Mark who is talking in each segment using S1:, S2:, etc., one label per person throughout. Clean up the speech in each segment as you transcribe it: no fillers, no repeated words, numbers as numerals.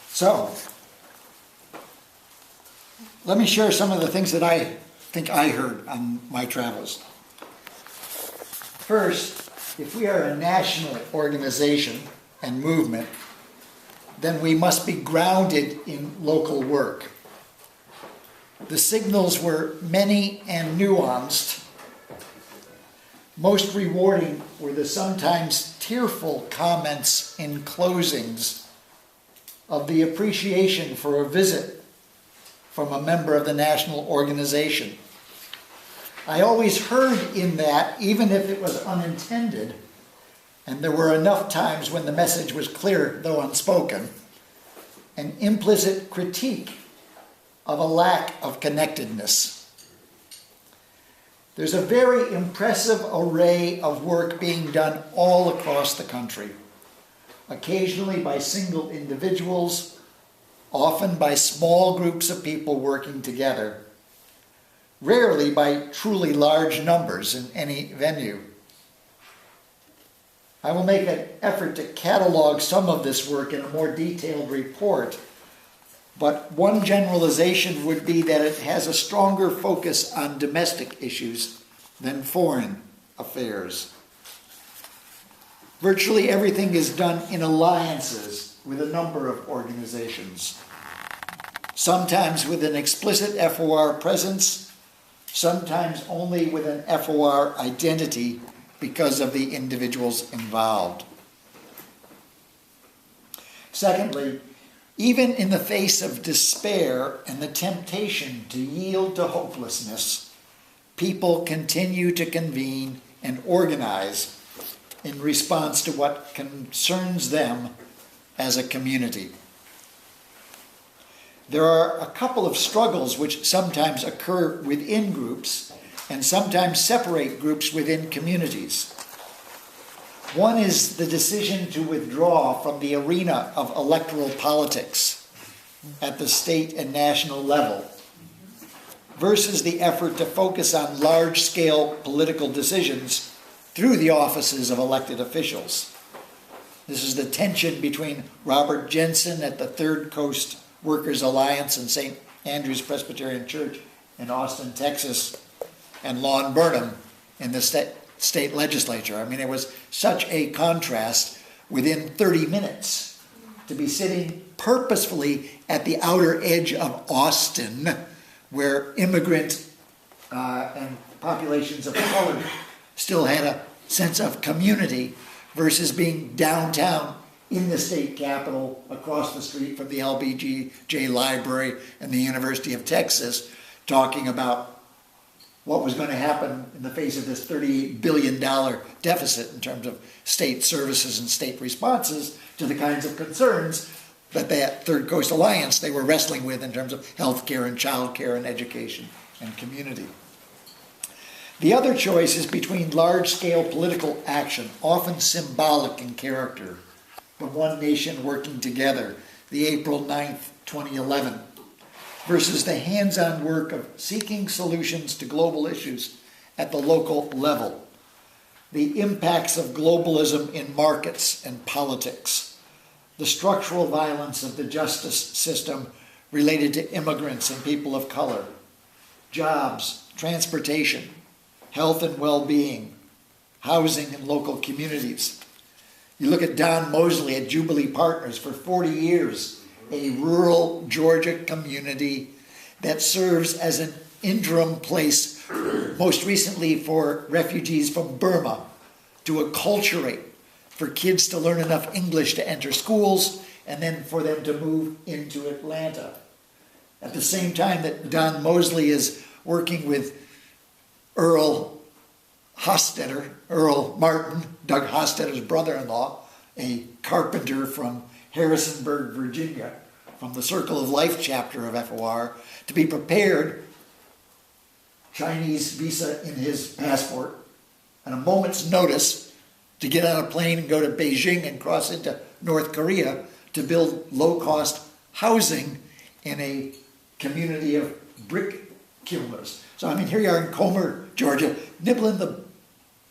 S1: So, let me share some of the things that I think I heard on my travels. First, if we are a national organization and movement, then we must be grounded in local work. The signals were many and nuanced. Most rewarding were the sometimes tearful comments in closings of the appreciation for a visit from a member of the national organization. I always heard in that, even if it was unintended, and there were enough times when the message was clear, though unspoken, an implicit critique of a lack of connectedness. There's a very impressive array of work being done all across the country, occasionally by single individuals, often by small groups of people working together, rarely by truly large numbers in any venue. I will make an effort to catalog some of this work in a more detailed report, but one generalization would be that it has a stronger focus on domestic issues than foreign affairs. Virtually everything is done in alliances with a number of organizations, sometimes with an explicit FOR presence, sometimes only with an FOR identity because of the individuals involved. Secondly, even in the face of despair and the temptation to yield to hopelessness, people continue to convene and organize in response to what concerns them as a community. There are a couple of struggles which sometimes occur within groups and sometimes separate groups within communities. One is the decision to withdraw from the arena of electoral politics at the state and national level versus the effort to focus on large-scale political decisions through the offices of elected officials. This is the tension between Robert Jensen at the Third Coast Workers Alliance and St. Andrew's Presbyterian Church in Austin, Texas, and Lon Burnham in the state legislature. I mean, it was such a contrast within 30 minutes to be sitting purposefully at the outer edge of Austin, where immigrant and populations of color still had a sense of community, versus being downtown in the state capitol across the street from the LBJ Library and the University of Texas, talking about what was going to happen in the face of this $38 billion deficit in terms of state services and state responses to the kinds of concerns that that Third Coast Alliance they were wrestling with in terms of health care and child care and education and community. The other choice is between large-scale political action, often symbolic in character, from one nation working together, the April 9th, 2011, versus the hands-on work of seeking solutions to global issues at the local level, the impacts of globalism in markets and politics, the structural violence of the justice system related to immigrants and people of color, jobs, transportation, health and well-being, housing and local communities. You look at Don Mosley at Jubilee Partners for 40 years, a rural Georgia community that serves as an interim place, most recently for refugees from Burma, to acculturate, for kids to learn enough English to enter schools, and then for them to move into Atlanta. At the same time that Don Mosley is working with Earl Martin, Doug Hostetter's brother-in-law, a carpenter from Harrisonburg, Virginia, from the Circle of Life chapter of FOR, to be prepared, Chinese visa in his passport, at a moment's notice to get on a plane and go to Beijing and cross into North Korea to build low-cost housing in a community of brick kilners. So, I mean, here you are in Comer, Georgia, nibbling the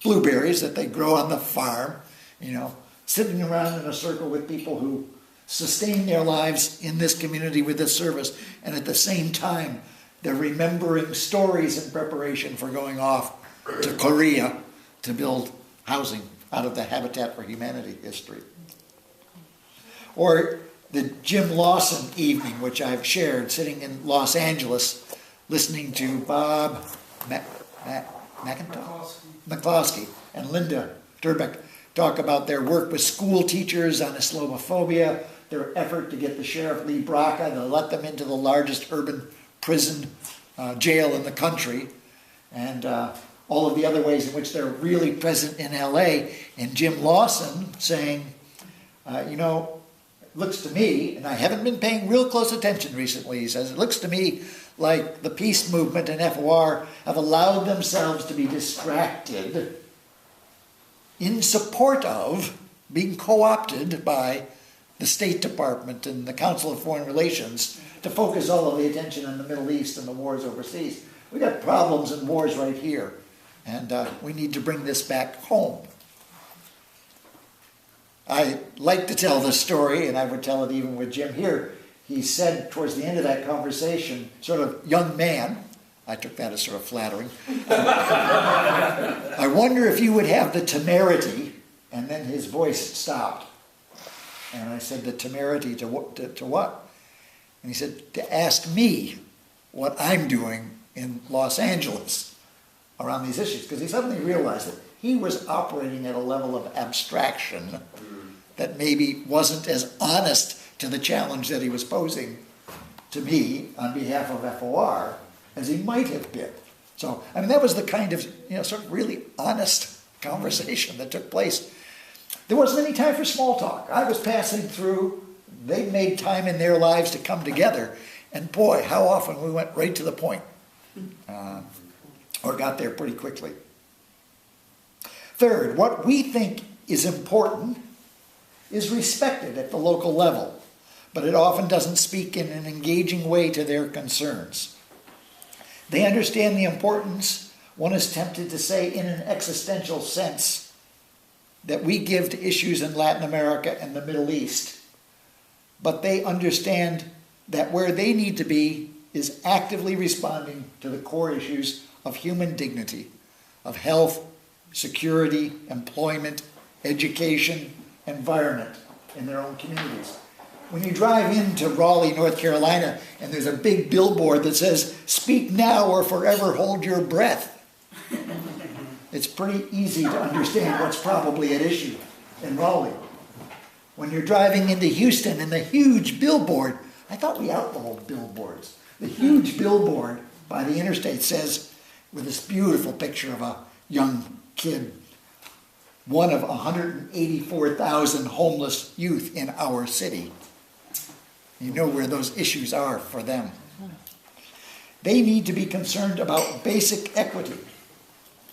S1: blueberries that they grow on the farm, you know, sitting around in a circle with people who sustain their lives in this community with this service, and at the same time, they're remembering stories in preparation for going off to Korea to build housing out of the Habitat for Humanity history. Or the Jim Lawson evening, which I've shared, sitting in Los Angeles, listening to Bob McCloskey and Linda Durbeck talk about their work with school teachers on Islamophobia, their effort to get the Sheriff Lee Braca to let them into the largest urban prison jail in the country, and all of the other ways in which they're really present in LA. And Jim Lawson saying, it looks to me, and I haven't been paying real close attention recently, he says, it looks to me like the peace movement and FOR have allowed themselves to be distracted in support of being co-opted by the State Department and the Council of Foreign Relations to focus all of the attention on the Middle East and the wars overseas. We got problems and wars right here, and we need to bring this back home. I like to tell this story, and I would tell it even with Jim here. He said towards the end of that conversation, sort of, young man, I took that as sort of flattering, I wonder if you would have the temerity, and then his voice stopped. And I said, the temerity to what? And he said, to ask me what I'm doing in Los Angeles around these issues. Because he suddenly realized that he was operating at a level of abstraction that maybe wasn't as honest to the challenge that he was posing to me on behalf of FOR as he might have been. So, I mean, that was the kind of, sort of really honest conversation that took place. There wasn't any time for small talk. I was passing through. They made time in their lives to come together. And boy, how often we went right to the point. Or got there pretty quickly. Third, what we think is important is respected at the local level, but it often doesn't speak in an engaging way to their concerns. They understand the importance, one is tempted to say in an existential sense, that we give to issues in Latin America and the Middle East, but they understand that where they need to be is actively responding to the core issues of human dignity, of health, security, employment, education, environment in their own communities. When you drive into Raleigh, North Carolina, and there's a big billboard that says, "Speak now or forever hold your breath," it's pretty easy to understand what's probably at issue in Raleigh. When you're driving into Houston and the huge billboard, I thought we outlawed billboards. The huge billboard by the interstate says, with this beautiful picture of a young kid, one of 184,000 homeless youth in our city. You know where those issues are for them. They need to be concerned about basic equity.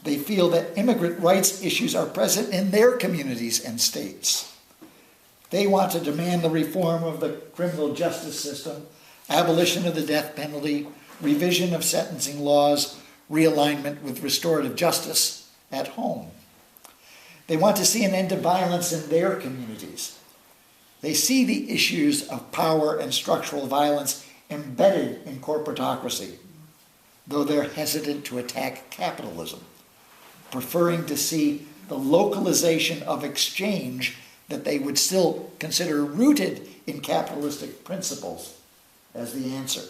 S1: They feel that immigrant rights issues are present in their communities and states. They want to demand the reform of the criminal justice system, abolition of the death penalty, revision of sentencing laws, realignment with restorative justice at home. They want to see an end to violence in their communities. They see the issues of power and structural violence embedded in corporatocracy, though they're hesitant to attack capitalism, preferring to see the localization of exchange that they would still consider rooted in capitalistic principles as the answer.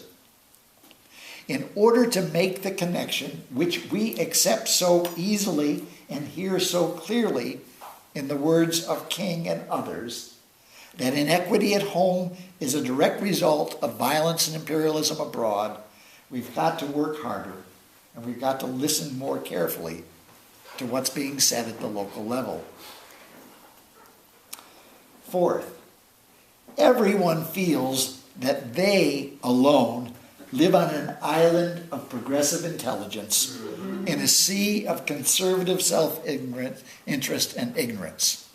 S1: In order to make the connection, which we accept so easily and hear so clearly in the words of King and others, that inequity at home is a direct result of violence and imperialism abroad, we've got to work harder and we've got to listen more carefully to what's being said at the local level. Fourth, everyone feels that they alone live on an island of progressive intelligence in a sea of conservative self-interest and ignorance.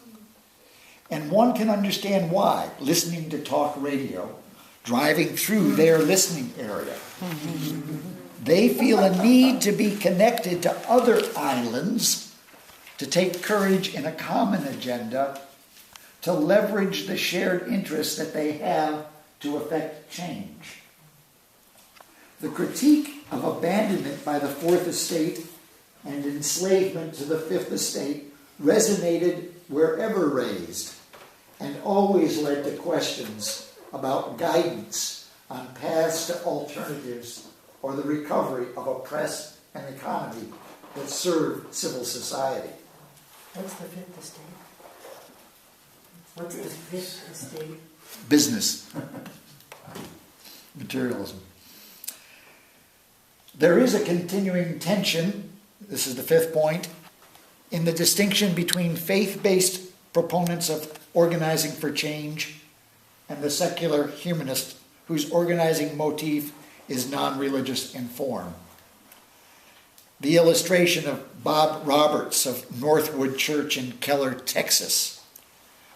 S1: And one can understand why, listening to talk radio, driving through their listening area. They feel a need to be connected to other islands, to take courage in a common agenda, to leverage the shared interests that they have to effect change. The critique of abandonment by the Fourth Estate and enslavement to the Fifth Estate resonated wherever raised, and always led to questions about guidance on paths to alternatives or the recovery of a press and economy that serve civil society.
S2: What's the Fifth Estate? What's the Fifth Estate?
S1: Business. Materialism. There is a continuing tension, this is the fifth point, in the distinction between faith-based proponents of organizing for change and the secular humanist whose organizing motif is non-religious in form. The illustration of Bob Roberts of Northwood Church in Keller, Texas,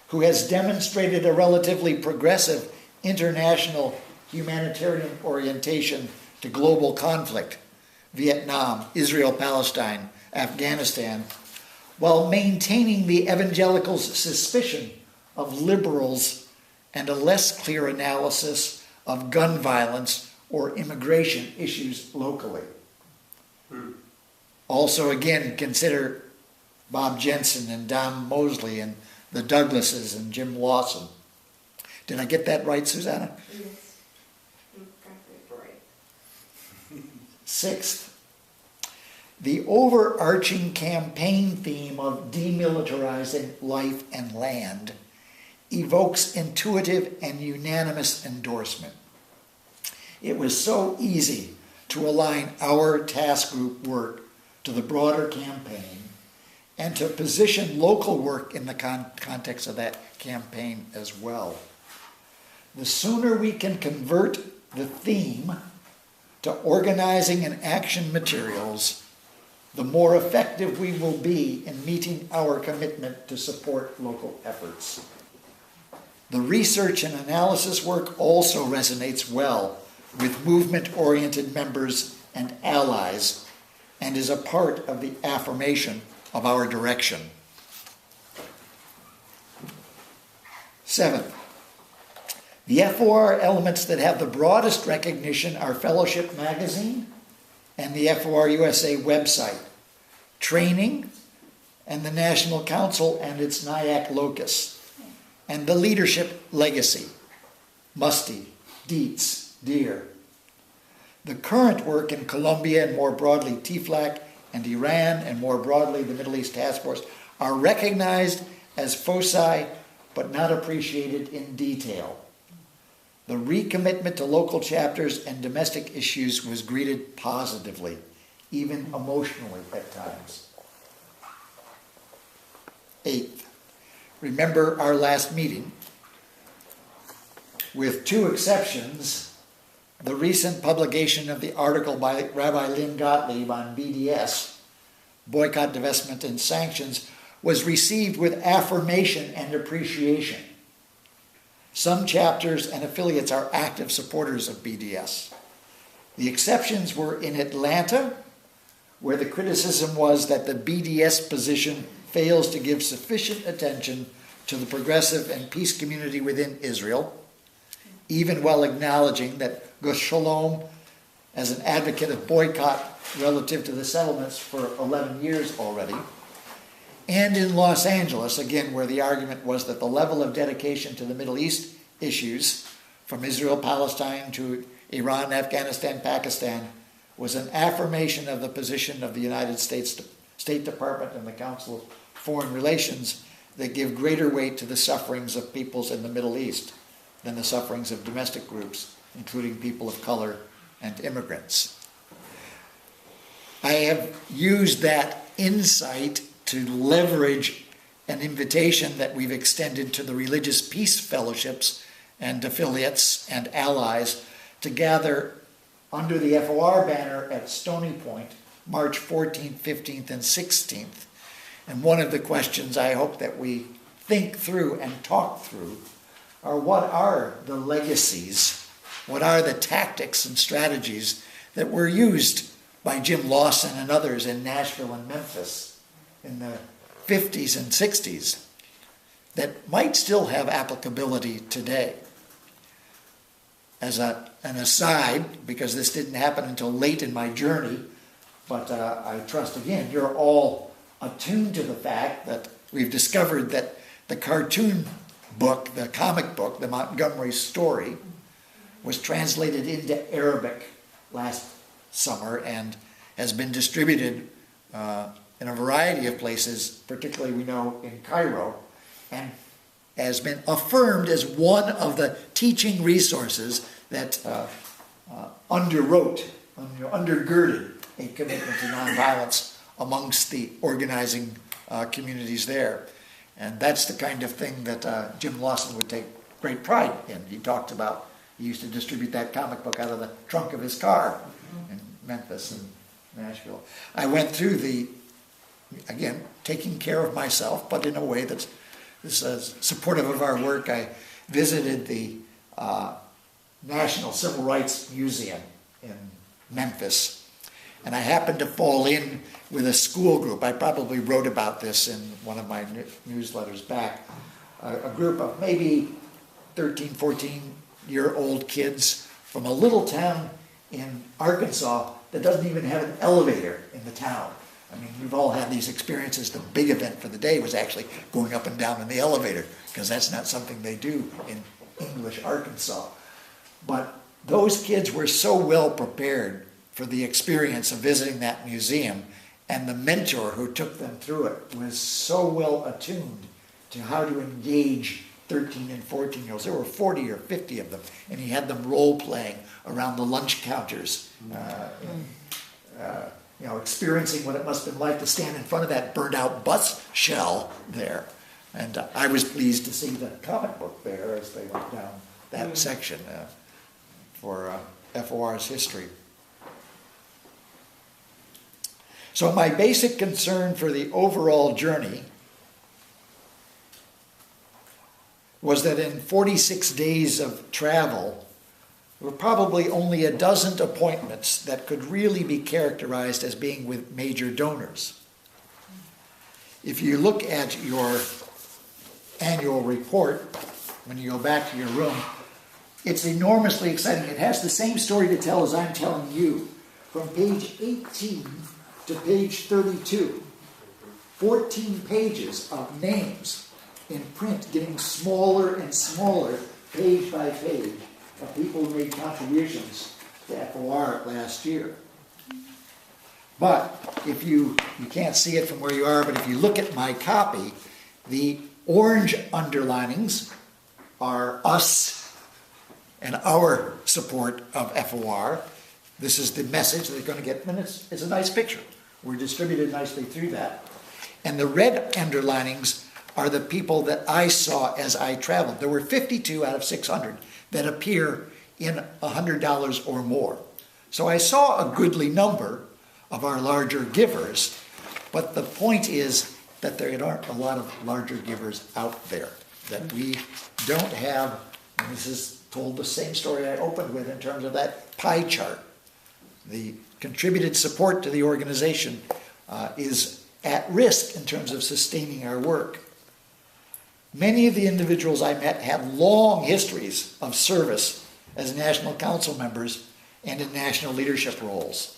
S1: who has demonstrated a relatively progressive international humanitarian orientation to global conflict, Vietnam, Israel, Palestine, Afghanistan, while maintaining the evangelicals' suspicion of liberals and a less clear analysis of gun violence or immigration issues locally. Also, again, consider Bob Jensen and Don Mosley and the Douglases and Jim Lawson. Did I get that right, Susanna?
S3: Yes, you got it right.
S1: Sixth, the overarching campaign theme of demilitarizing life and land evokes intuitive and unanimous endorsement. It was so easy to align our task group work to the broader campaign and to position local work in the context of that campaign as well. The sooner we can convert the theme to organizing and action materials, the more effective we will be in meeting our commitment to support local efforts. The research and analysis work also resonates well with movement-oriented members and allies and is a part of the affirmation of our direction. Seventh, the FOR elements that have the broadest recognition are Fellowship Magazine and the FOR USA website, training, and the National Council and its NIAC locus, and the leadership legacy, Musty, Dietz, Deere. The current work in Colombia and more broadly TFLAC and Iran and more broadly the Middle East Task Force are recognized as foci but not appreciated in detail. The recommitment to local chapters and domestic issues was greeted positively, even emotionally at times. Eighth, remember our last meeting. With two exceptions, the recent publication of the article by Rabbi Lynn Gottlieb on BDS, Boycott, Divestment, and Sanctions, was received with affirmation and appreciation. Some chapters and affiliates are active supporters of BDS. The exceptions were in Atlanta, where the criticism was that the BDS position fails to give sufficient attention to the progressive and peace community within Israel, even while acknowledging that Gus Shalom, as an advocate of boycott relative to the settlements for 11 years already, and in Los Angeles, again, where the argument was that the level of dedication to the Middle East issues, from Israel, Palestine to Iran, Afghanistan, Pakistan, was an affirmation of the position of the United States State Department and the Council of Foreign Relations that give greater weight to the sufferings of peoples in the Middle East than the sufferings of domestic groups, including people of color and immigrants. I have used that insight to leverage an invitation that we've extended to the religious peace fellowships and affiliates and allies to gather under the FOR banner at Stony Point, March 14th, 15th, and 16th. And one of the questions I hope that we think through and talk through are what are the legacies, what are the tactics and strategies that were used by Jim Lawson and others in Nashville and Memphis in the 50s and 60s. that might still have applicability today. As an aside, because this didn't happen until late in my journey, but I trust again you're all attuned to the fact that we've discovered that the cartoon book, the comic book, the Montgomery Story, was translated into Arabic last summer and has been distributed in a variety of places, particularly we know in Cairo, and has been affirmed as one of the teaching resources that undergirded a commitment to nonviolence amongst the organizing communities there. And that's the kind of thing that Jim Lawson would take great pride in. He talked about, he used to distribute that comic book out of the trunk of his car in Memphis and Nashville. I went through again, taking care of myself, but in a way that's supportive of our work. I visited the National Civil Rights Museum in Memphis, and I happened to fall in with a school group. I probably wrote about this in one of my newsletters back. A group of maybe 13, 14-year-old kids from a little town in Arkansas that doesn't even have an elevator in the town. I mean, we've all had these experiences. The big event for the day was actually going up and down in the elevator, because that's not something they do in English Arkansas. But those kids were so well prepared for the experience of visiting that museum, and the mentor who took them through it was so well attuned to how to engage 13 and 14-year-olds. There were 40 or 50 of them, and he had them role-playing around the lunch counters, experiencing what it must have been like to stand in front of that burned-out bus shell there. And I was pleased to see the comic book there as they went down that section for FOR's history. So my basic concern for the overall journey was that in 46 days of travel, there were probably only a dozen appointments that could really be characterized as being with major donors. If you look at your annual report, when you go back to your room, it's enormously exciting. It has the same story to tell as I'm telling you. From page 18 to page 32, 14 pages of names in print, getting smaller and smaller page by page, of people who made contributions to FOR last year. But if you can't see it from where you are, but if you look at my copy, the orange underlinings are us and our support of FOR. This is the message they're going to get, and it's a nice picture. We're distributed nicely through that. And the red underlinings are the people that I saw as I traveled. There were 52 out of 600 that appear in $100 or more. So I saw a goodly number of our larger givers, but the point is that there aren't a lot of larger givers out there, that we don't have, and this is told the same story I opened with in terms of that pie chart. The contributed support to the organization is at risk in terms of sustaining our work. Many of the individuals I met had long histories of service as national council members and in national leadership roles.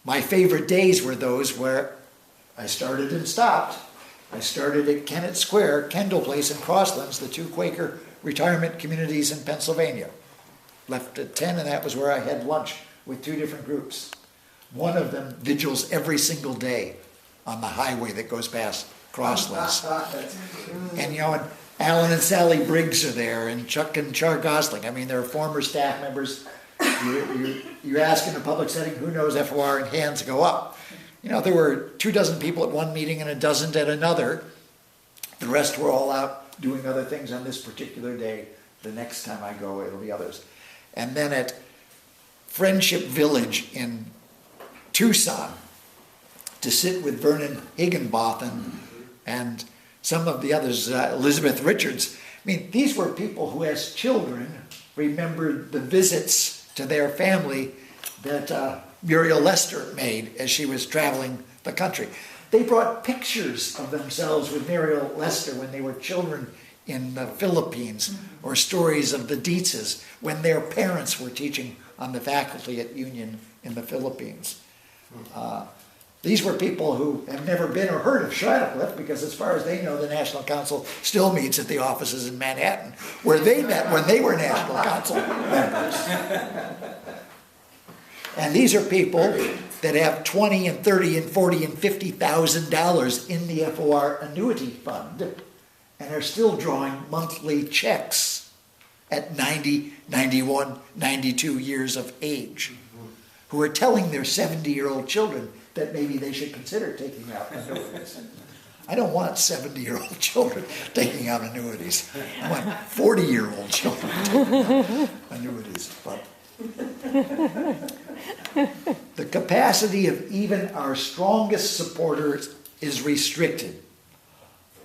S1: My favorite days were those where I started and stopped. I started at Kennett Square, Kendall Place, and Crosslands, the two Quaker retirement communities in Pennsylvania. Left at 10, and that was where I had lunch with two different groups. One of them vigils every single day on the highway that goes past Crosslands. And and Alan and Sally Briggs are there, and Chuck and Char Gosling. I mean, they're former staff members. You ask in a public setting, who knows FOR, and hands go up. There were 24 people at one meeting and a dozen at another. The rest were all out doing other things on this particular day. The next time I go, it'll be others. And then at Friendship Village in Tucson, to sit with Vernon Higginbotham and some of the others, Elizabeth Richards. I mean, these were people who, as children, remembered the visits to their family that Muriel Lester made as she was traveling the country. They brought pictures of themselves with Muriel Lester when they were children in the Philippines, or stories of the Dietzes when their parents were teaching on the faculty at Union in the Philippines. These were people who have never been or heard of Shiloh, because as far as they know, the National Council still meets at the offices in Manhattan, where they met when they were National Council members. And these are people that have $20 and $30 and $40 and $50,000 in the FOR annuity fund and are still drawing monthly checks at 90, 91, 92 years of age, who are telling their 70-year-old children that maybe they should consider taking out annuities. I don't want 70-year-old children taking out annuities. I want 40-year-old children taking out annuities. But the capacity of even our strongest supporters is restricted.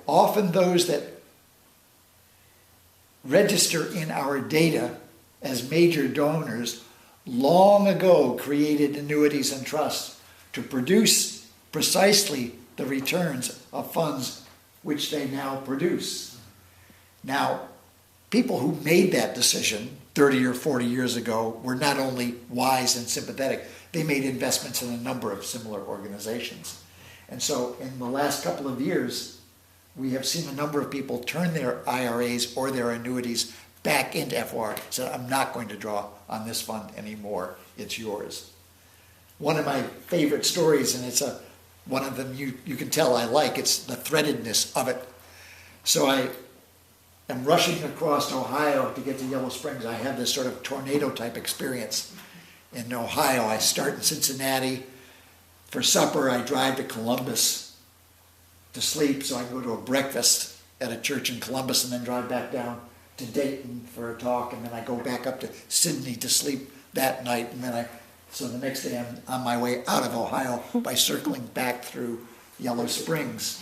S1: Often those that register in our data as major donors long ago created annuities and trusts to produce precisely the returns of funds which they now produce. Now, people who made that decision 30 or 40 years ago were not only wise and sympathetic, they made investments in a number of similar organizations. And so in the last couple of years, we have seen a number of people turn their IRAs or their annuities back into FOR, so I'm not going to draw on this fund anymore, it's yours. One of my favorite stories, and it's one of them you can tell I like, it's the threadedness of it. So I am rushing across Ohio to get to Yellow Springs. I have this sort of tornado type experience in Ohio. I start in Cincinnati. For supper, I drive to Columbus to sleep, so I can go to a breakfast at a church in Columbus and then drive back down to Dayton for a talk, and then I go back up to Sydney to sleep that night, and then so the next day I'm on my way out of Ohio by circling back through Yellow Springs.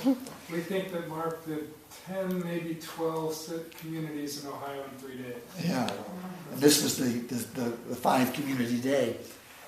S4: We think that Mark did 10, maybe 12 communities in Ohio in 3 days.
S1: Yeah, and this was the 5 community day.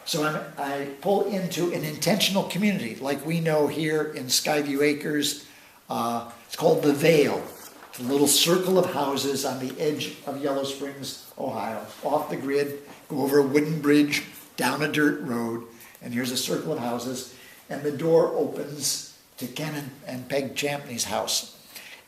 S1: So I pull into an intentional community, like we know here in Skyview Acres. It's called the Vale. It's a little circle of houses on the edge of Yellow Springs, Ohio, off the grid, go over a wooden bridge, down a dirt road, and here's a circle of houses, and the door opens to Ken and Peg Champney's house.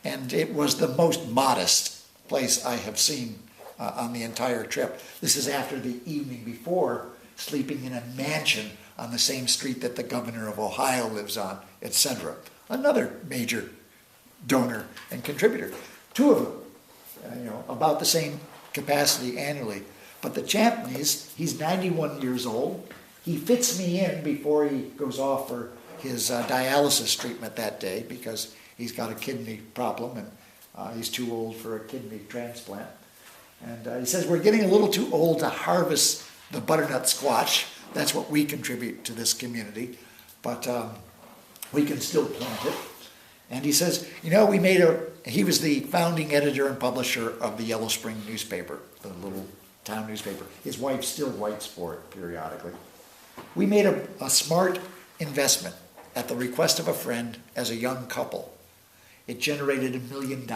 S1: And it was the most modest place I have seen on the entire trip. This is after the evening before, sleeping in a mansion on the same street that the governor of Ohio lives on, etc. Another major donor and contributor. 2 of them, about the same capacity annually. But the Champneys, he's 91 years old. He fits me in before he goes off for his dialysis treatment that day because he's got a kidney problem and he's too old for a kidney transplant. And he says, we're getting a little too old to harvest the butternut squash. That's what we contribute to this community. But we can still plant it. And he says, he was the founding editor and publisher of the Yellow Spring newspaper, the little town newspaper. His wife still writes for it periodically. We made a smart investment at the request of a friend as a young couple. It generated $1 million.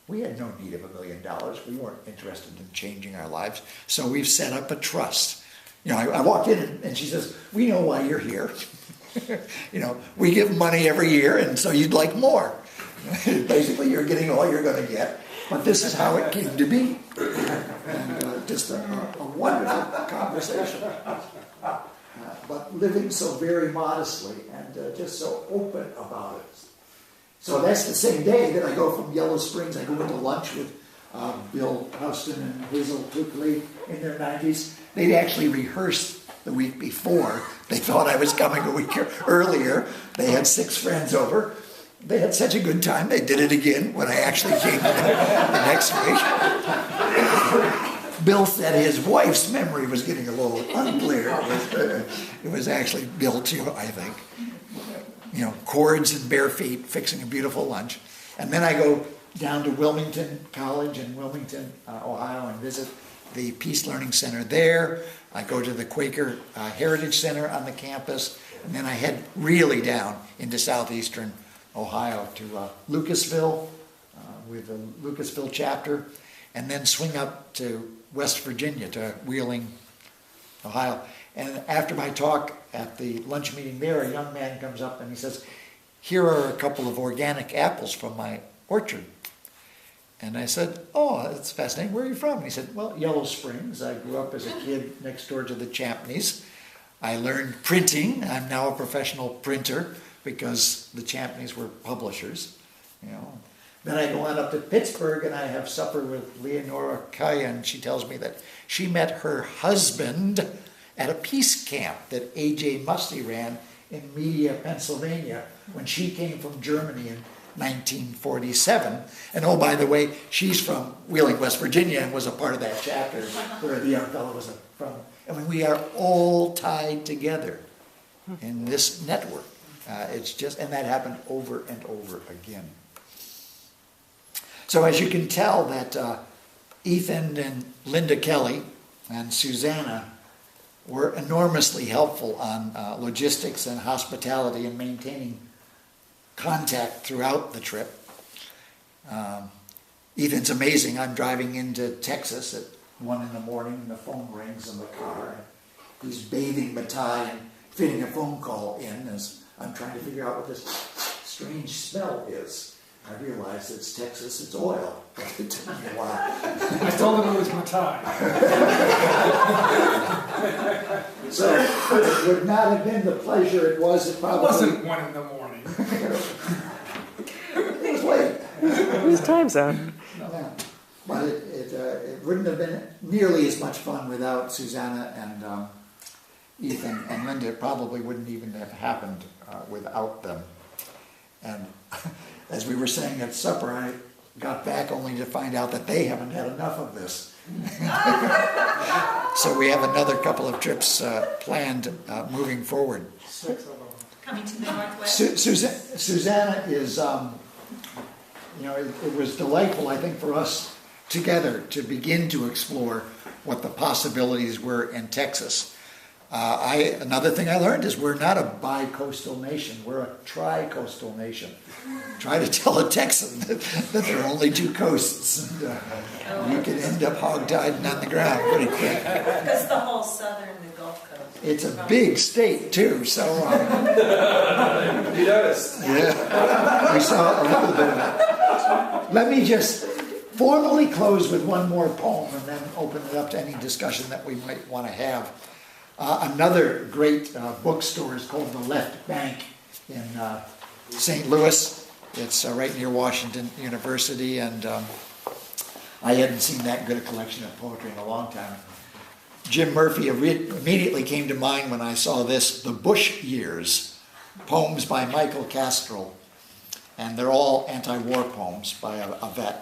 S1: We had no need of $1 million. We weren't interested in changing our lives. So we've set up a trust. I walked in and she says, we know why you're here. We give money every year, and so you'd like more. Basically, you're getting all you're going to get. But this is how it came to be. And just a wonderful conversation. But living so very modestly and just so open about it. So that's the same day that I go from Yellow Springs. I go into lunch with Bill Houston and Hazel Tukley in their 90s. They'd actually rehearsed the week before. They thought I was coming a week earlier. They had 6 friends over. They had such a good time, they did it again when I actually came the next week. Bill said his wife's memory was getting a little unclear. It was actually Bill too, I think. Cords and bare feet, fixing a beautiful lunch. And then I go down to Wilmington College in Wilmington, Ohio, and visit the Peace Learning Center there. I go to the Quaker Heritage Center on the campus. And then I head really down into southeastern Ohio to Lucasville, with the Lucasville chapter, and then swing up to West Virginia, to Wheeling, Ohio. And after my talk at the lunch meeting there, a young man comes up and he says, "Here are a couple of organic apples from my orchard." And I said, "Oh, that's fascinating. Where are you from?" And he said, "Well, Yellow Springs. I grew up as a kid next door to the Champneys. I learned printing. I'm now a professional printer because the Champneys were publishers. You know. Then I go on up to Pittsburgh and I have supper with Leonora Kaya, and she tells me that she met her husband at a peace camp that A.J. Musty ran in Media, Pennsylvania, when she came from Germany in 1947. And oh, by the way, she's from Wheeling, West Virginia, and was a part of that chapter where the young fellow was from. I mean, we are all tied together in this network. It's just, and that happened over and over again. So as you can tell that Ethan and Linda Kelly and Susanna were enormously helpful on logistics and hospitality and maintaining contact throughout the trip. Ethan's amazing. I'm driving into Texas at 1 in the morning and the phone rings in the car. He's bathing Matai and fitting a phone call in as I'm trying to figure out what this strange smell is. I realize it's Texas, it's oil. It took me a while.
S4: I told him it was Matai.
S1: So it would not have been the pleasure it was. It probably
S4: wasn't 1 in the morning.
S1: It was late.
S5: Whose time zone?
S1: Yeah. But it wouldn't have been nearly as much fun without Susanna and Ethan and Linda. It probably wouldn't even have happened without them. And as we were saying at supper, I got back only to find out that they haven't had enough of this. So we have another couple of trips planned moving forward.
S4: 6 of them.
S3: Coming to the Northwest.
S1: Susanna is, it was delightful, I think, for us together to begin to explore what the possibilities were in Texas. Another thing I learned is we're not a bi-coastal nation, we're a tri-coastal nation. Try to tell a Texan that there are only 2 coasts, and you can end up hogtied and on the ground pretty quick.
S2: That's the whole southern, the Gulf Coast.
S1: It's a big state too, so
S6: You noticed?
S1: yeah, we saw a little bit of it. Let me just formally close with one more poem and then open it up to any discussion that we might want to have. Another great bookstore is called The Left Bank in St. Louis. It's right near Washington University, and I hadn't seen that good a collection of poetry in a long time. Jim Murphy immediately came to mind when I saw this, The Bush Years, poems by Michael Castrol, and they're all anti-war poems by a vet.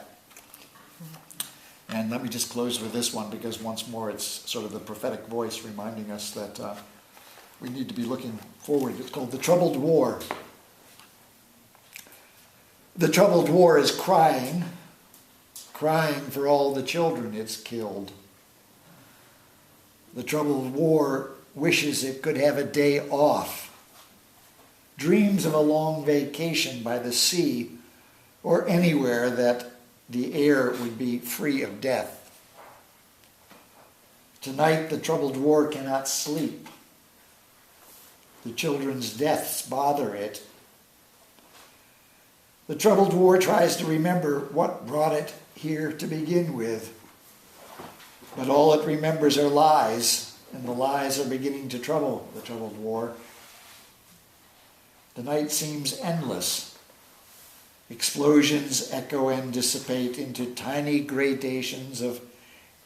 S1: And let me just close with this one, because once more it's sort of the prophetic voice reminding us that we need to be looking forward. It's called The Troubled War. The troubled war is crying for all the children it's killed. The troubled war wishes it could have a day off, dreams of a long vacation by the sea or anywhere that the air would be free of death. Tonight the troubled war cannot sleep. The children's deaths bother it. The troubled war tries to remember what brought it here to begin with. But all it remembers are lies, and the lies are beginning to trouble the troubled war. The night seems endless. Explosions echo and dissipate into tiny gradations of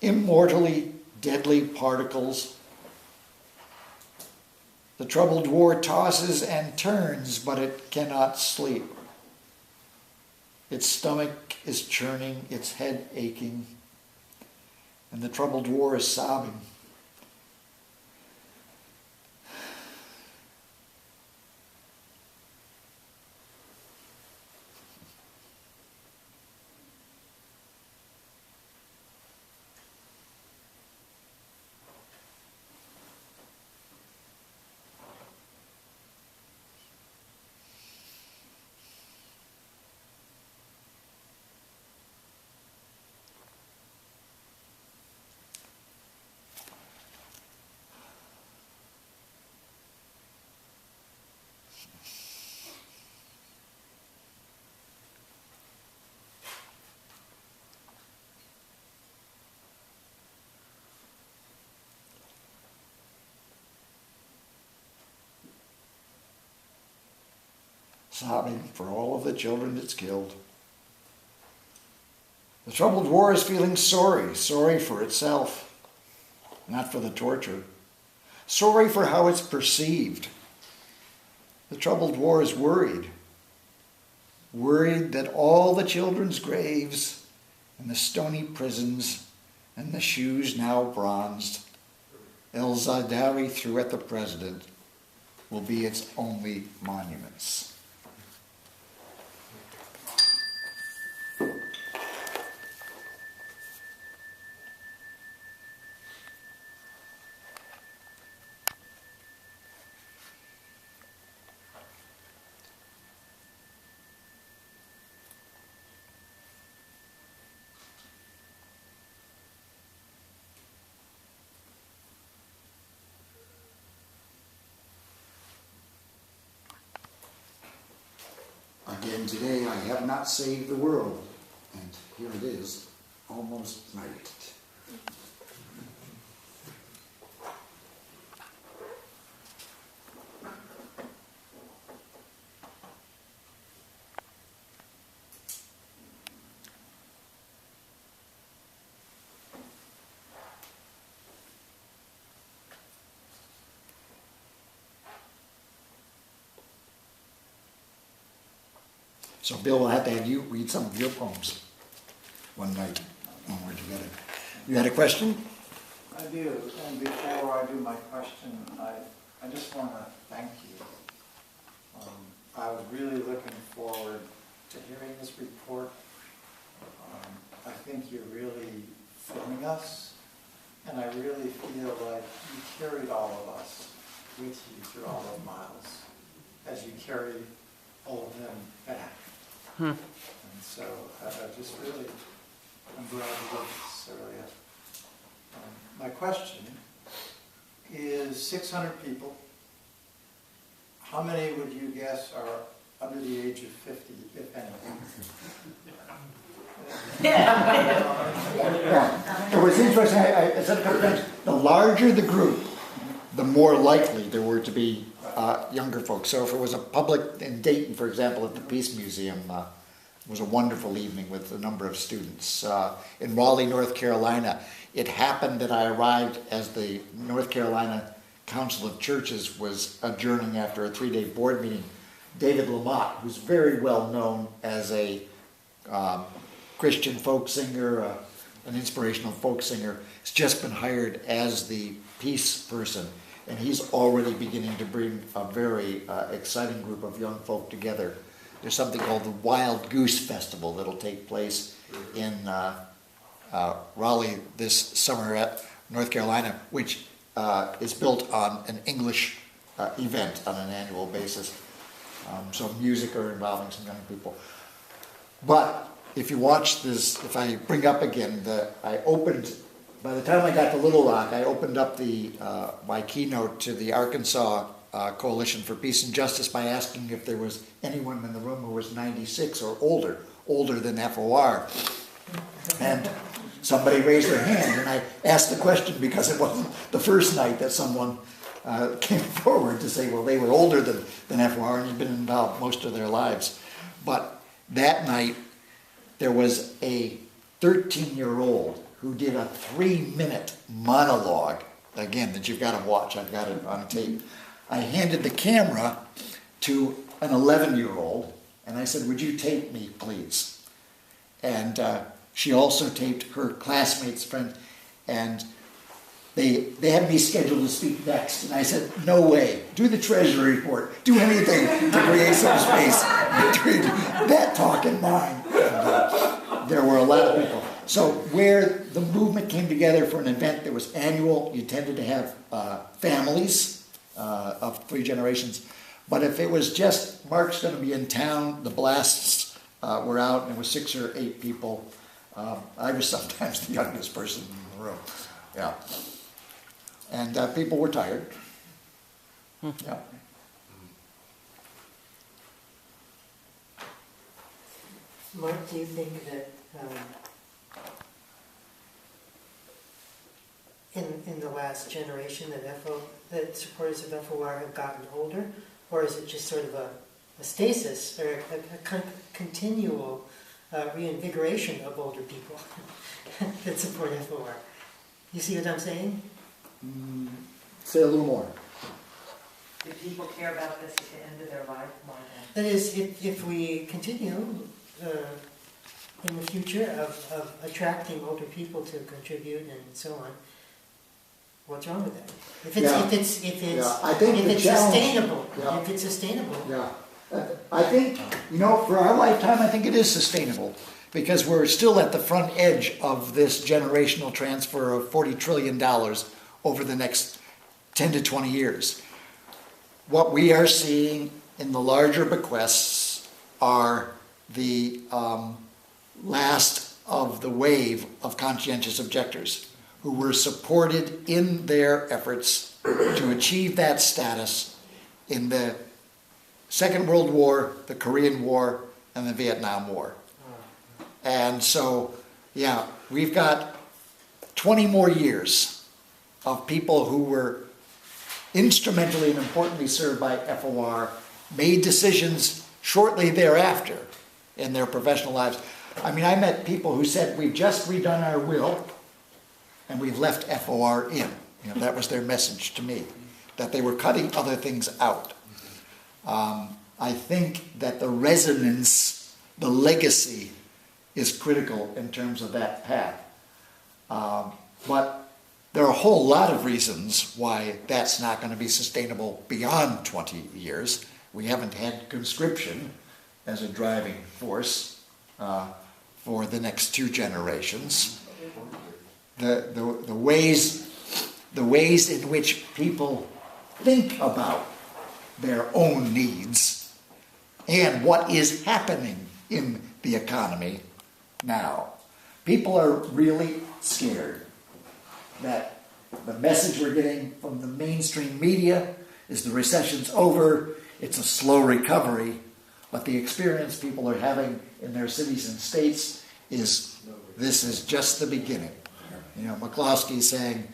S1: immortally deadly particles. The troubled war tosses and turns, but it cannot sleep. Its stomach is churning, its head aching, and the troubled war is sobbing. sobbing for all of the children it's killed. The troubled war is feeling sorry for itself, not for the torture, sorry for how it's perceived. The troubled war is worried that all the children's graves and the stony prisons and the shoes now bronzed El Zardari threw at the president will be its only monuments. Again today, I have not saved the world, and here it is, almost night. So Bill, we'll have to have you read some of your poems one night when we're together. You had a question?
S7: I do, and before I do my question, I just want to thank you. I was really looking forward to hearing this report. I think you're really filming us, and I really feel like you carried all of us with you through all those miles, as you carried all of them back. And so I just really, I'm glad you did this, I really am. My question is 600 people. How many would you guess are under the age of 50, if any?
S1: Yeah. It was interesting. I said a couple times, the larger the group, the more likely there were to be younger folks. So if it was a public, in Dayton, for example, at the Peace Museum, it was a wonderful evening with a number of students. In Raleigh, North Carolina, it happened that I arrived as the North Carolina Council of Churches was adjourning after a 3-day board meeting. David Lamott, who's very well known as a Christian folk singer, an inspirational folk singer, has just been hired as the peace person. And he's already beginning to bring a very exciting group of young folk together. There's something called the Wild Goose Festival that'll take place in Raleigh this summer at North Carolina, which is built on an English event on an annual basis. So music are involving some young people. But if you watch this, if I bring up again, I opened, by the time I got to Little Rock, I opened up my keynote to the Arkansas Coalition for Peace and Justice by asking if there was anyone in the room who was 96 or older than FOR. And somebody raised their hand, and I asked the question because it wasn't the first night that someone came forward to say, well, they were older than FOR and had been involved most of their lives. But that night, there was a 13-year-old who did a 3-minute monologue, again, that you've got to watch. I've got it on tape. I handed the camera to an 11-year-old, and I said, would you tape me, please? And she also taped her classmates' friend, and they had me scheduled to speak next, and I said, no way, do the Treasury report, do anything to create some space between that talk and mine. And, there were a lot of people. So where the movement came together for an event that was annual, you tended to have families of 3 generations. But if it was just Mark's going to be in town, the blasts were out, and it was 6 or 8 people. I was sometimes the youngest person in the room. Yeah. And people were tired. Yeah.
S8: Mark, do you think that in the last generation that supporters of FOR have gotten older, or is it just sort of stasis or continual reinvigoration of older people that support FOR. You see what I'm saying?
S1: Say a little more.
S9: Do people care about this at the end of their life more
S8: That is, if we continue in the future of attracting older people to contribute and so on, what's wrong with that?
S1: I think
S8: if
S1: the
S8: it's
S1: challenge-
S8: sustainable,
S1: Yeah.
S8: if it's sustainable,
S1: Yeah, I think, for our lifetime, I think it is sustainable, because we're still at the front edge of this generational transfer of $40 trillion over the next 10 to 20 years. What we are seeing in the larger bequests are the last of the wave of conscientious objectors who were supported in their efforts to achieve that status in the Second World War, the Korean War, and the Vietnam War. And so, yeah, we've got 20 more years of people who were instrumentally and importantly served by FOR, made decisions shortly thereafter in their professional lives. I mean, I met people who said, we've just redone our will and we've left FOR in. That was their message to me, that they were cutting other things out. I think that the resonance, the legacy is critical in terms of that path. But there are a whole lot of reasons why that's not going to be sustainable beyond 20 years. We haven't had conscription as a driving force for the next 2 generations. The ways in which people think about their own needs and what is happening in the economy now. People are really scared that the message we're getting from the mainstream media is the recession's over, it's a slow recovery, but the experience people are having in their cities and states is this is just the beginning. McCloskey saying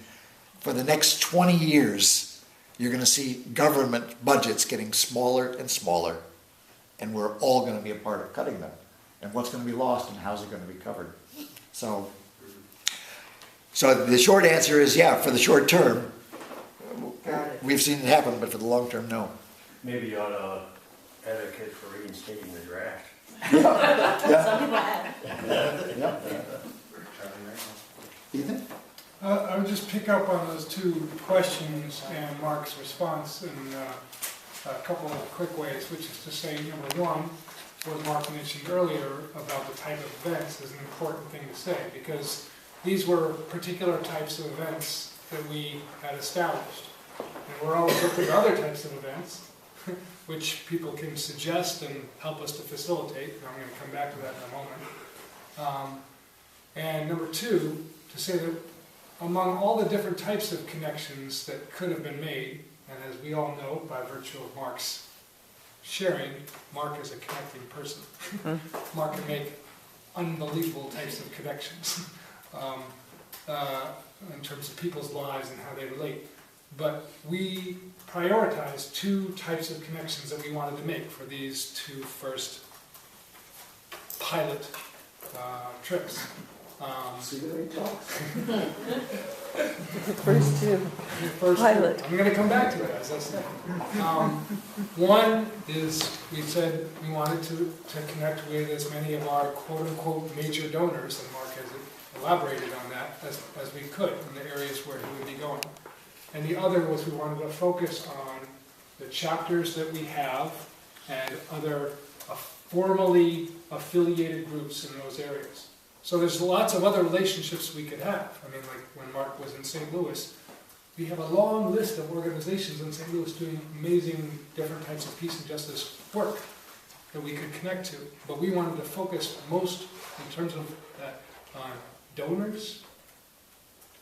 S1: for the next 20 years you're going to see government budgets getting smaller and smaller, and we're all going to be a part of cutting them. And what's going to be lost and how's it going to be covered? So the short answer is, yeah, for the short term, we've seen it happen, but for the long term, no.
S6: Maybe you ought to advocate for reinstating the draft.
S2: Some people have.
S1: Ethan?
S4: I would just pick up on those 2 questions and Mark's response in a couple of quick ways, which is to say, number one, what Mark mentioned earlier about the type of events is an important thing to say, because these were particular types of events that we had established. And we're always looking at other types of events, which people can suggest and help us to facilitate, and I'm going to come back to that in a moment. And number 2, to say that among all the different types of connections that could have been made, and as we all know by virtue of Mark's sharing, Mark is a connecting person. Mark can make unbelievable types of connections in terms of people's lives and how they relate. But we prioritized 2 types of connections that we wanted to make for these 2 first pilot trips.
S1: See the way he talks.
S5: First 2.
S4: First,
S5: Pilot.
S4: I'm going to come back to that, as I said. One is, we said we wanted to connect with as many of our quote-unquote major donors, and Mark has elaborated on that, as we could in the areas where he would be going. And the other was we wanted to focus on the chapters that we have and other formally affiliated groups in those areas. So there's lots of other relationships we could have. I mean, like when Mark was in St. Louis, we have a long list of organizations in St. Louis doing amazing different types of peace and justice work that we could connect to. But we wanted to focus most in terms of that on donors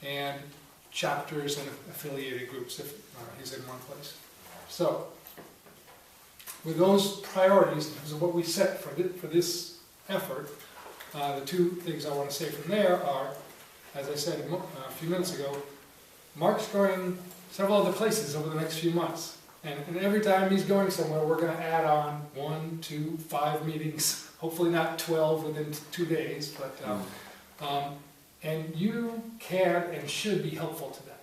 S4: and chapters and affiliated groups if he's in one place. So, with those priorities in terms of what we set for this effort, the 2 things I want to say from there are, as I said a few minutes ago, Mark's going several other places over the next few months. And every time he's going somewhere, we're gonna add on 1, 2, 5 meetings, hopefully not 12 within 2 days, but, and you can and should be helpful to that.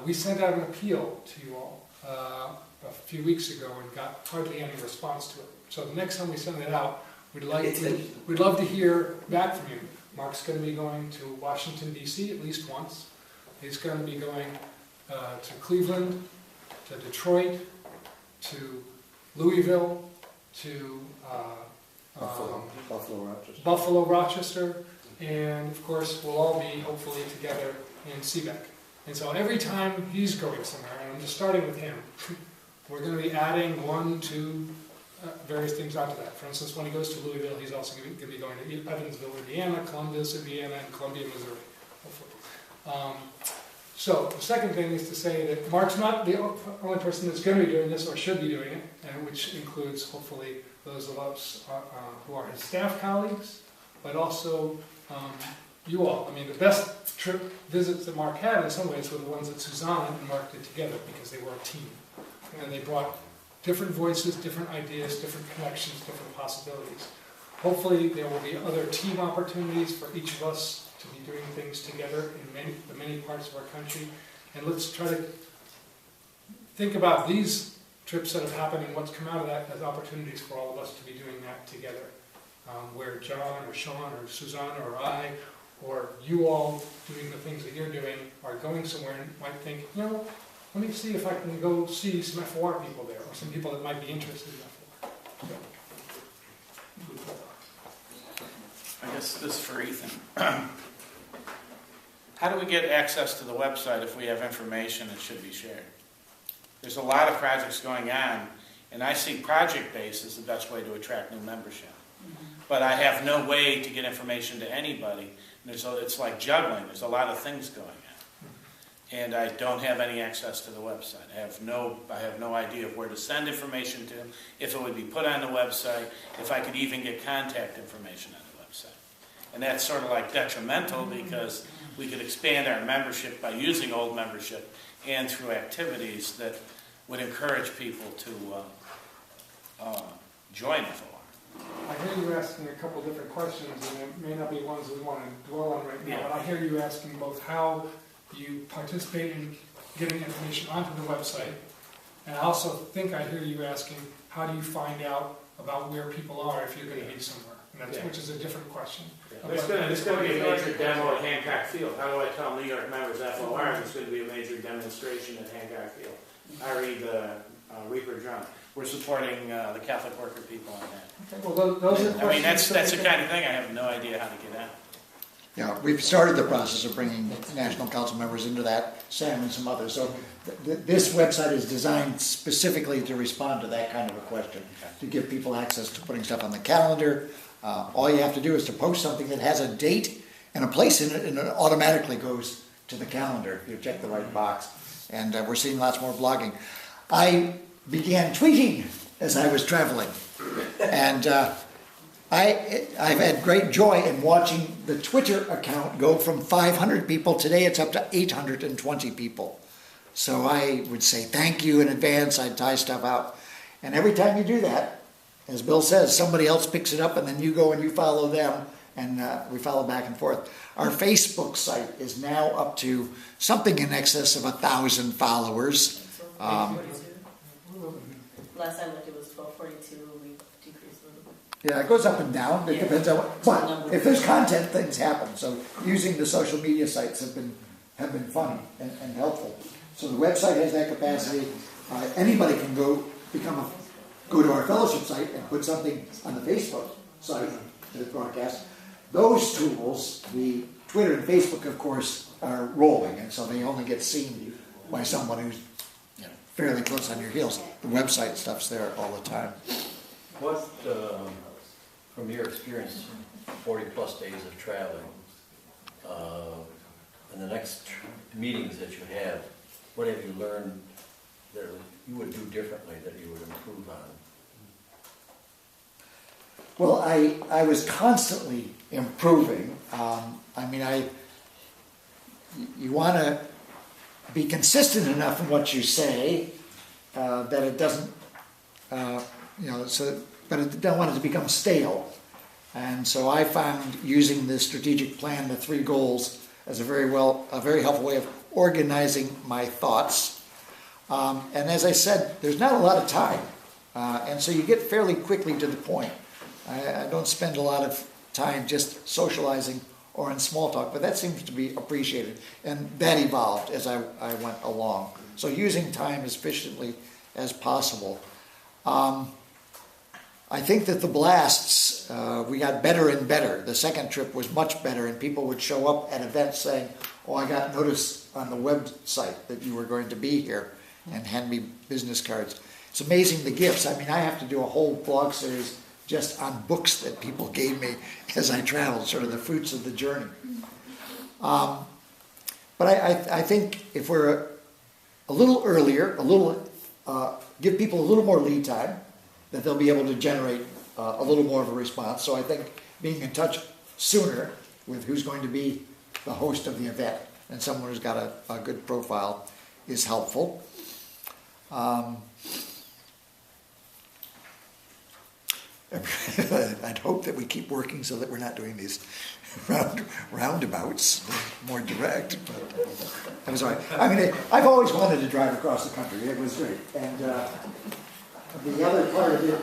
S4: We sent out an appeal to you all a few weeks ago and got hardly any response to it. So the next time we send it out, we'd love to hear back from you. Mark's going to be going to Washington, D.C. at least once. He's going to be going to Cleveland, to Detroit, to Louisville, to Buffalo, Rochester, and of course we'll all be hopefully together in Seebeck. And so every time he's going somewhere, and I'm just starting with him, we're going to be adding 1, 2 various things onto that. For instance, when he goes to Louisville, he's also going to be going to Evansville, Indiana, Columbus, Indiana, and Columbia, Missouri, hopefully. So the second thing is to say that Mark's not the only person that's going to be doing this or should be doing it, and which includes hopefully those of us who are his staff colleagues, but also you all. I mean, the best trip visits that Mark had in some ways were the ones that Susanna and Mark did together because they were a team. And they brought different voices, different ideas, different connections, different possibilities. Hopefully there will be other team opportunities for each of us to be doing things together in the many parts of our country. And let's try to think about these trips that have happened and what's come out of that as opportunities for all of us to be doing that together. Where John or Sean or Susanna or I or you all doing the things that you're doing are going somewhere and might think, you know, let me see if I can go see some FOR people there, or some people that might be interested in FOR.
S10: I guess this is for Ethan. How do we get access to the website if we have information that should be shared? There's a lot of projects going on, and I see project-based as the best way to attract new membership. But I have no way to get information to anybody. It's like juggling. There's a lot of things going on. And I don't have any access to the website. I have no idea of where to send information to, if it would be put on the website, if I could even get contact information on the website. And that's sort of like detrimental because we could expand our membership by using old membership and through activities that would encourage people to join FOR.
S4: I hear you asking a couple different questions, and it may not be ones we want to dwell on right now, but I hear you asking both how you participate in getting information onto the website, and I also think I hear you asking, how do you find out about where people are if you're going to be somewhere? And that's, which is a different question.
S6: It's going to be a major demo at Hancock Field. How do I tell New York members FOR there's going to be a major demonstration at Hancock Field? I read the Reaper Drum.
S10: We're supporting the Catholic worker people on that.
S4: Okay, well, those are
S10: I mean, that's the kind of thing I have no idea how to get at.
S1: Yeah, we've started the process of bringing national council members into that, Sam and some others. So this website is designed specifically to respond to that kind of a question, to give people access to putting stuff on the calendar. All you have to do is to post something that has a date and a place in it, and it automatically goes to the calendar. You check the right box. And we're seeing lots more blogging. I began tweeting as I was traveling. And I've had great joy in watching the Twitter account go from 500 people. Today it's up to 820 people. So I would say thank you in advance. I'd tie stuff out. And every time you do that, as Bill says, somebody else picks it up and then you go and you follow them. And we follow back and forth. Our Facebook site is now up to something in excess of 1,000 followers.
S2: 1242. Last I looked, it was 1242. We decreased a little bit.
S1: Yeah, it goes up and down. It depends on what. But if there's content, things happen. So using the social media sites have been fun and helpful. So the website has that capacity. Anybody can go to our fellowship site and put something on the Facebook site that is broadcast. Those tools, the Twitter and Facebook, of course, are rolling, and so they only get seen by someone who's fairly close on your heels. The website stuff's there all the time.
S11: What, from your experience, 40-plus days of traveling, and the next meetings that you have, what have you learned that you would do differently, that you would improve on?
S1: Well, I was constantly improving. You want to be consistent enough in what you say that it doesn't, but I don't want it to become stale. And so I found using the strategic plan, the 3 goals, as a very helpful way of organizing my thoughts. And as I said, there's not a lot of time. And so you get fairly quickly to the point. I don't spend a lot of time just socializing or in small talk, but that seems to be appreciated. And that evolved as I went along. So using time as efficiently as possible. I think that the blasts, we got better and better. The second trip was much better, and people would show up at events saying, oh, I got notice on the website that you were going to be here, and hand me business cards. It's amazing the gifts. I mean, I have to do a whole blog series just on books that people gave me as I traveled, sort of the fruits of the journey. But I think if we're a little earlier, give people a little more lead time, that they'll be able to generate a little more of a response. So I think being in touch sooner with who's going to be the host of the event and someone who's got a good profile is helpful. I'd hope that we keep working so that we're not doing these roundabouts, more direct. But I'm sorry. I mean, I've always wanted to drive across the country. It was great. And the other part of it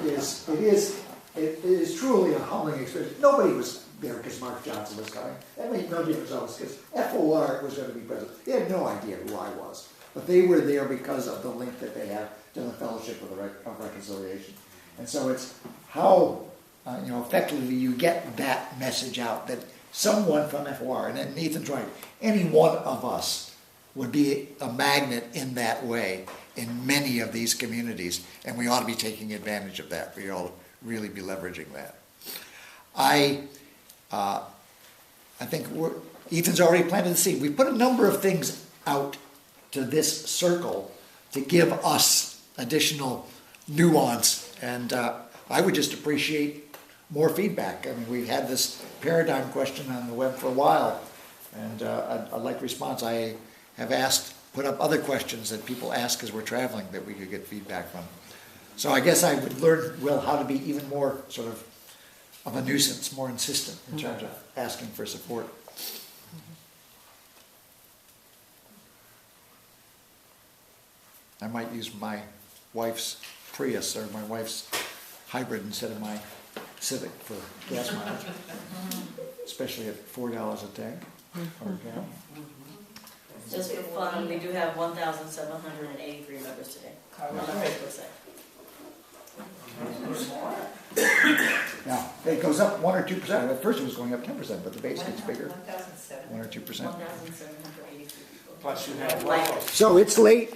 S1: is truly a humbling experience. Nobody was there because Mark Johnson was coming. That made no difference to us because FOR was going to be president. They had no idea who I was. But they were there because of the link that they have to the Fellowship of Reconciliation. And so it's how effectively you get that message out, that someone from FOR, and Nathan's right, any one of us would be a magnet in that way in many of these communities, and we ought to be taking advantage of that. We ought to really be leveraging that. I think Ethan's already planted the seed. We put a number of things out to this circle to give us additional nuance, and I would just appreciate more feedback. I mean, we've had this paradigm question on the web for a while, and I'd like response. I have put up other questions that people ask as we're traveling that we could get feedback from. So I guess I would learn, Will, how to be even more sort of a nuisance, more insistent in terms of asking for support. I might use my wife's Prius or my wife's hybrid instead of my Civic for gas mileage, especially at $4 a tank or a gallon.
S2: Just for fun, we do have 1,783 members today. On the Facebook site.
S1: Now, it goes up 1 or 2%. At first it was going up 10%, but the base gets bigger. 1 or 2%.
S2: 1,783 people.
S10: Plus you have locals.
S1: So it's late.